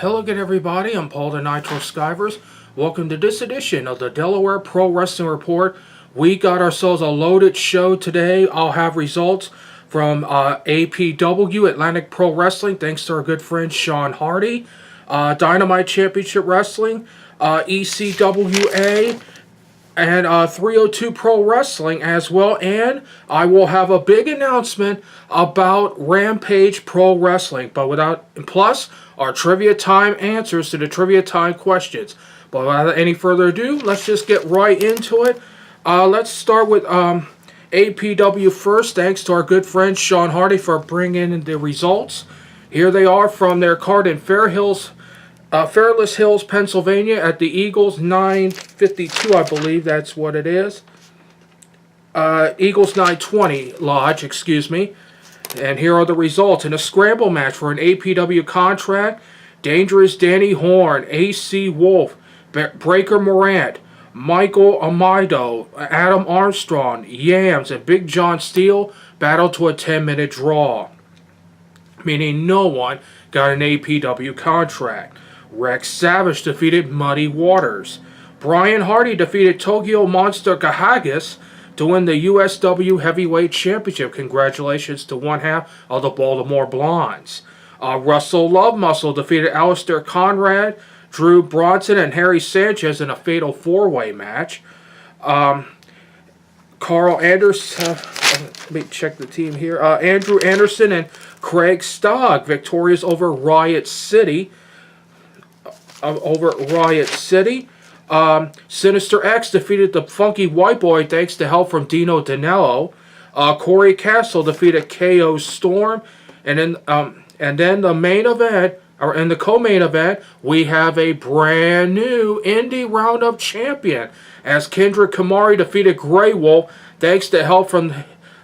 Hello again, everybody. I'm Paul the Nitro Skivers. Welcome to this edition of the Delaware Pro Wrestling Report. We got ourselves a loaded show today. I'll have results from APW, Atlantic Pro Wrestling, thanks to our good friend Sean Hardy. Dynamite Championship Wrestling, ECWA, and 302 Pro Wrestling as well. And I will have a big announcement about Rampage Pro Wrestling. Plus our trivia time answers to the trivia time questions. But without any further ado, let's just get right into it. Let's start with APW first. Thanks to our good friend Sean Hardy for bringing in the results. Here they are from their card in Fairless Hills, Pennsylvania, at the Eagles 952, I believe that's what it is. Eagles 920 Lodge, excuse me. And here are the results. In a scramble match for an APW contract, Dangerous Danny Horn, AC Wolf, Breaker Morant, Michael Amido, Adam Armstrong, Yams, and Big John Steele battled to a 10-minute draw, meaning no one got an APW contract. Rex Savage defeated Muddy Waters. Brian Hardy defeated Tokyo Monster Kahagas to win the USW Heavyweight Championship. Congratulations to one half of the Baltimore Blondes. Russell Love Muscle defeated Alistair Conrad, Drew Bronson, and Harry Sanchez in a fatal four-way match. Carl Anderson, let me check the team here. Andrew Anderson and Craig Stogg victorious over Riot City. Sinister X defeated the Funky White Boy thanks to help from Dino Danello. Corey Castle defeated KO Storm, and then the main event, or in the co-main event, we have a brand new Indie Roundup champion as Kendrick Kamari defeated Grey Wolf thanks to help from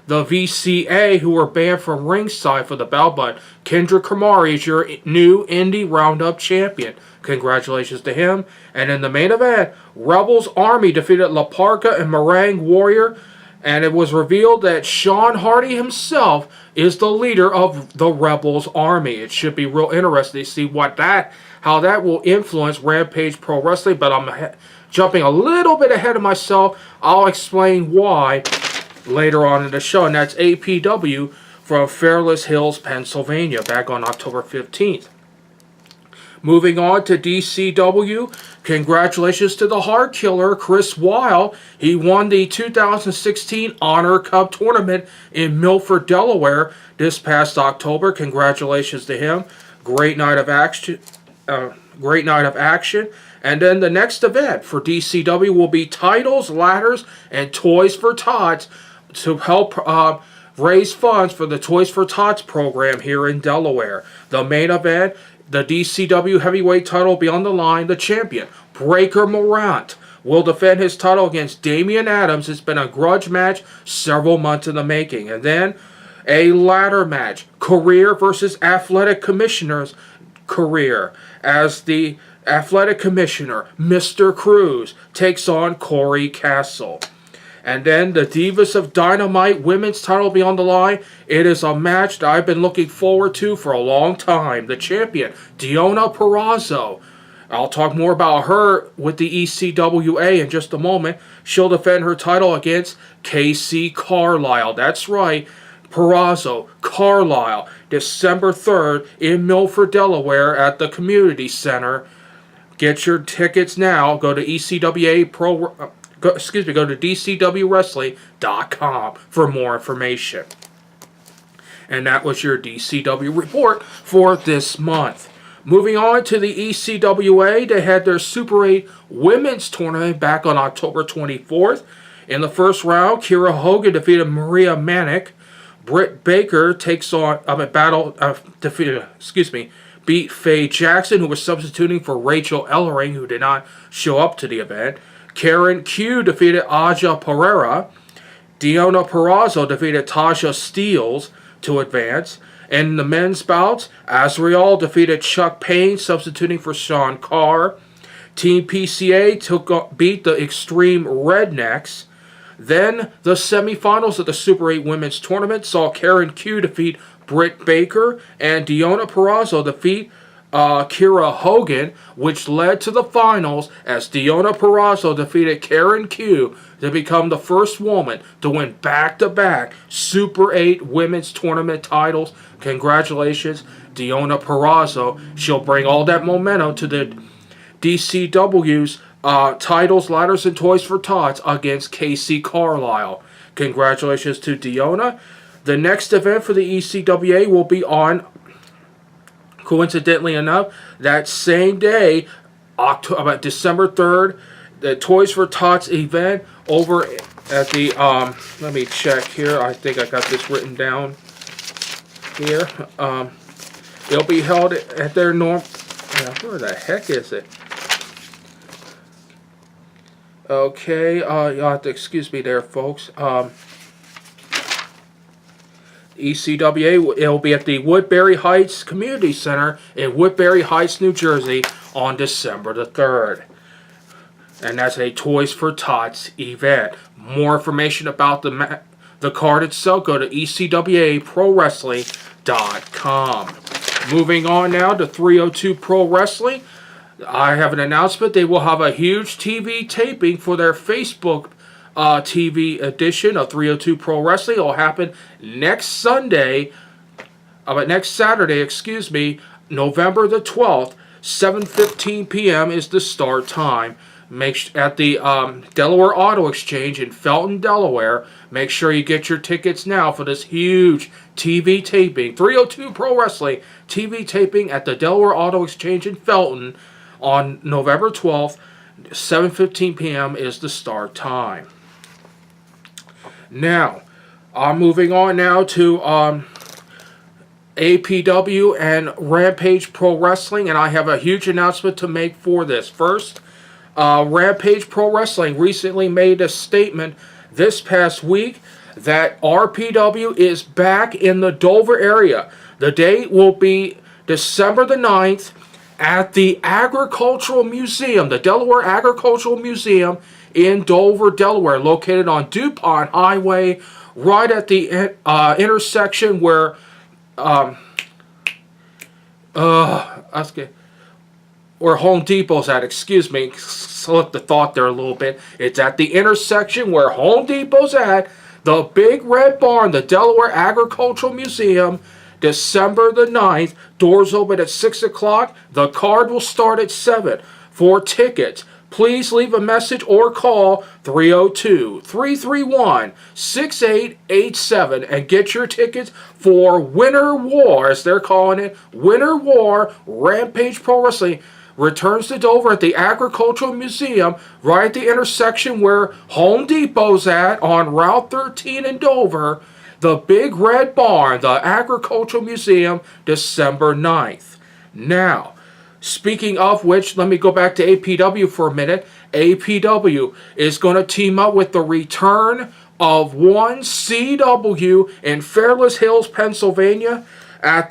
the VCA, who were banned from ringside for the bout. But Kendrick Kamari is your new Indie Roundup champion. Congratulations to him. And in the main event, Rebels Army defeated La Parka and Meringue Warrior. And it was revealed that Sean Hardy himself is the leader of the Rebels Army. It should be real interesting to see how that will influence Rampage Pro Wrestling. But I'm jumping a little bit ahead of myself. I'll explain why later on in the show. And that's APW from Fairless Hills, Pennsylvania, back on October 15th. Moving on to DCW, congratulations to the Hard Killer, Chris Weil. He won the 2016 Honor Cup tournament in Milford, Delaware this past October. Congratulations to him. Great night of action. And then the next event for DCW will be Titles, Ladders, and Toys for Tots to help raise funds for the Toys for Tots program here in Delaware. The main event, the DCW heavyweight title will be on the line. The champion, Breaker Morant, will defend his title against Damian Adams. It's been a grudge match several months in the making. And then a ladder match, Career versus Athletic Commissioner's Career, as the Athletic Commissioner, Mr. Cruz, takes on Corey Castle. And then the Divas of Dynamite women's title will be on the line. It is a match that I've been looking forward to for a long time. The champion, Deonna Purrazzo. I'll talk more about her with the ECWA in just a moment. She'll defend her title against KC Carlisle. That's right, Purrazzo, Carlisle, December 3rd in Milford, Delaware at the Community Center. Get your tickets now. Go to go to DCWWrestling.com for more information. And that was your DCW report for this month. Moving on to the ECWA, they had their Super 8 Women's Tournament back on October 24th. In the first round, Kira Hogan defeated Maria Manick. Britt Baker beat Faye Jackson, who was substituting for Rachel Ellering, who did not show up to the event. Karen Q defeated Aja Pereira. Deonna Purrazzo defeated Tasha Steeles to advance. In the men's bouts, Azrael defeated Chuck Payne, substituting for Sean Carr. Team PCA beat the Extreme Rednecks. Then the semifinals of the Super 8 Women's Tournament saw Karen Q defeat Britt Baker and Deonna Purrazzo defeat Kira Hogan, which led to the finals as Deonna Purrazzo defeated Karen Q to become the first woman to win back-to-back Super 8 women's tournament titles. Congratulations, Deonna Purrazzo. She'll bring all that momentum to the DCW's titles, ladders, and toys for tots against Casey Carlisle. Congratulations to Deonna. The next event for the ECWA will be on, coincidentally enough, that same day, December 3rd, the Toys for Tots event over at the, let me check here. I think I got this written down here. It'll be held at their where the heck is it? Okay, you'll have to excuse me there, folks. ECWA, it'll be at the Woodbury Heights Community Center in Woodbury Heights, New Jersey on December the 3rd. And that's a Toys for Tots event. More information about the card itself, go to ECWAProWrestling.com. Moving on now to 302 Pro Wrestling. I have an announcement. They will have a huge TV taping for their Facebook TV edition of 302 Pro Wrestling. It will happen next Saturday, November the 12th, 7:15 p.m. is the start time. At the Delaware Auto Exchange in Felton, Delaware. Make sure you get your tickets now for this huge TV taping. 302 Pro Wrestling TV taping at the Delaware Auto Exchange in Felton on November 12th, 7:15 p.m. is the start time. Now, I'm moving on now to APW and Rampage Pro Wrestling, and I have a huge announcement to make for this. First, Rampage Pro Wrestling recently made a statement this past week that RPW is back in the Dover area. The date will be December the 9th at the Agricultural Museum, the Delaware Agricultural Museum in Dover, Delaware, located on DuPont Highway, right at the intersection where where Home Depot's at. Excuse me, slipped the thought there a little bit. It's at the intersection where Home Depot's at, the Big Red Barn, the Delaware Agricultural Museum, December the 9th. Doors open at 6 o'clock. The card will start at 7. For tickets, please leave a message or call 302-331-6887 and get your tickets for Winter War, as they're calling it. Winter War Rampage Pro Wrestling returns to Dover at the Agricultural Museum, right at the intersection where Home Depot's at on Route 13 in Dover. The Big Red Barn, the Agricultural Museum, December 9th. Now, speaking of which, let me go back to APW for a minute. APW is going to team up with the return of 1CW in Fairless Hills, Pennsylvania at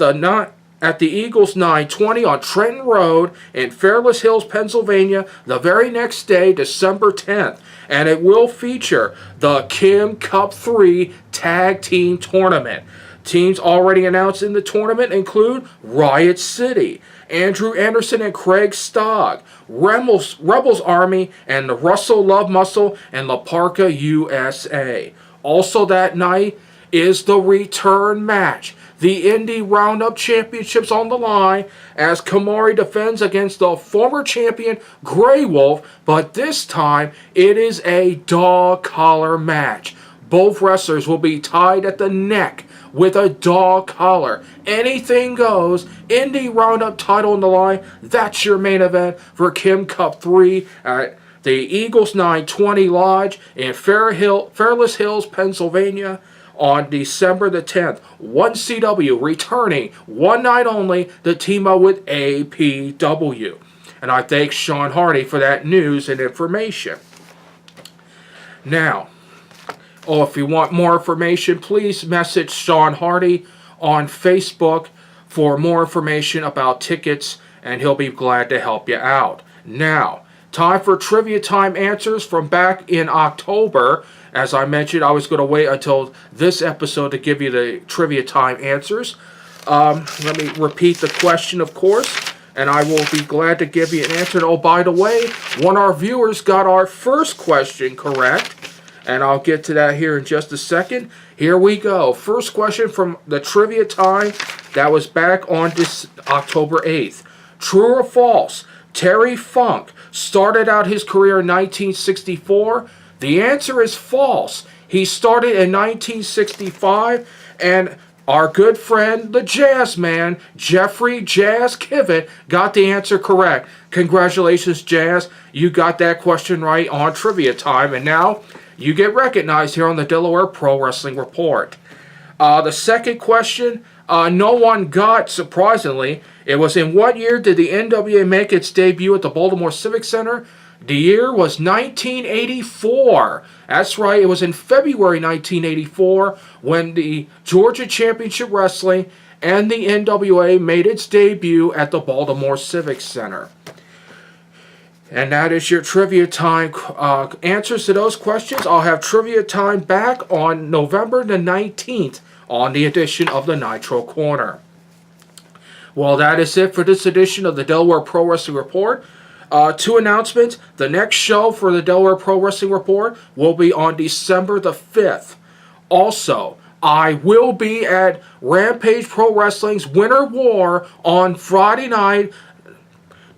the Eagles 920 on Trenton Road in Fairless Hills, Pennsylvania, the very next day, December 10th. And it will feature the Kim Cup 3 Tag Team Tournament. Teams already announced in the tournament include Riot City, Andrew Anderson and Craig Stogg, Rebels Army, and the Russell Love Muscle and La Parka USA. Also that night is the return match. The Indie Roundup Championships on the line as Kamari defends against the former champion Grey Wolf, but this time it is a dog collar match. Both wrestlers will be tied at the neck with a dog collar. Anything goes. Indie Roundup title on the line. That's your main event for Kim Cup 3 at the Eagles 920 Lodge in Fairless Hills, Pennsylvania on December the 10th. 1CW returning one night only to team up with APW. And I thank Sean Hardy for that news and information. Now, if you want more information, please message Sean Hardy on Facebook for more information about tickets, and he'll be glad to help you out. Now, time for Trivia Time answers from back in October. As I mentioned, I was going to wait until this episode to give you the Trivia Time answers. Let me repeat the question, of course. and I will be glad to give you an answer. Oh, by the way, one of our viewers got our first question correct, and I'll get to that here in just a second. Here we go. First question from the trivia time that was back on this October 8th. True or false? Terry Funk started out his career in 1964. The answer is false. He started in 1965, and our good friend, the Jazz Man, Jeffrey Jazz Kivett, got the answer correct. Congratulations, Jazz. You got that question right on trivia time, and now you get recognized here on the Delaware Pro Wrestling Report. The second question, no one got, surprisingly. It was, in what year did the NWA make its debut at the Baltimore Civic Center? The year was 1984. That's right, it was in February 1984 when the Georgia Championship Wrestling and the NWA made its debut at the Baltimore Civic Center. And that is your trivia time answers to those questions. I'll have trivia time back on November the 19th on the edition of the Nitro Corner. Well, that is it for this edition of the Delaware Pro Wrestling Report. Two announcements. The next show for the Delaware Pro Wrestling Report will be on December the 5th. Also, I will be at Rampage Pro Wrestling's Winter War on Friday night,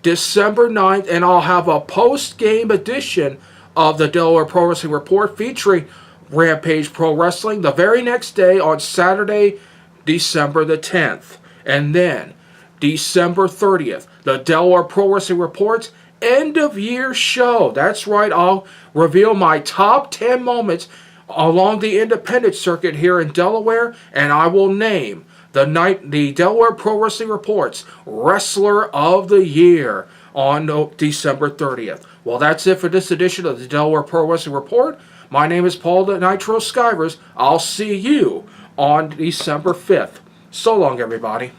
December 9th, and I'll have a post-game edition of the Delaware Pro Wrestling Report featuring Rampage Pro Wrestling the very next day on Saturday, December the 10th. And then, December 30th, the Delaware Pro Wrestling Report's end-of-year show. That's right, I'll reveal my top 10 moments along the independent circuit here in Delaware, and I will name the Delaware Pro Wrestling Report's Wrestler of the Year on December 30th. Well, that's it for this edition of the Delaware Pro Wrestling Report. My name is Paul the Nitro Skivers. I'll see you on December 5th. So long, everybody.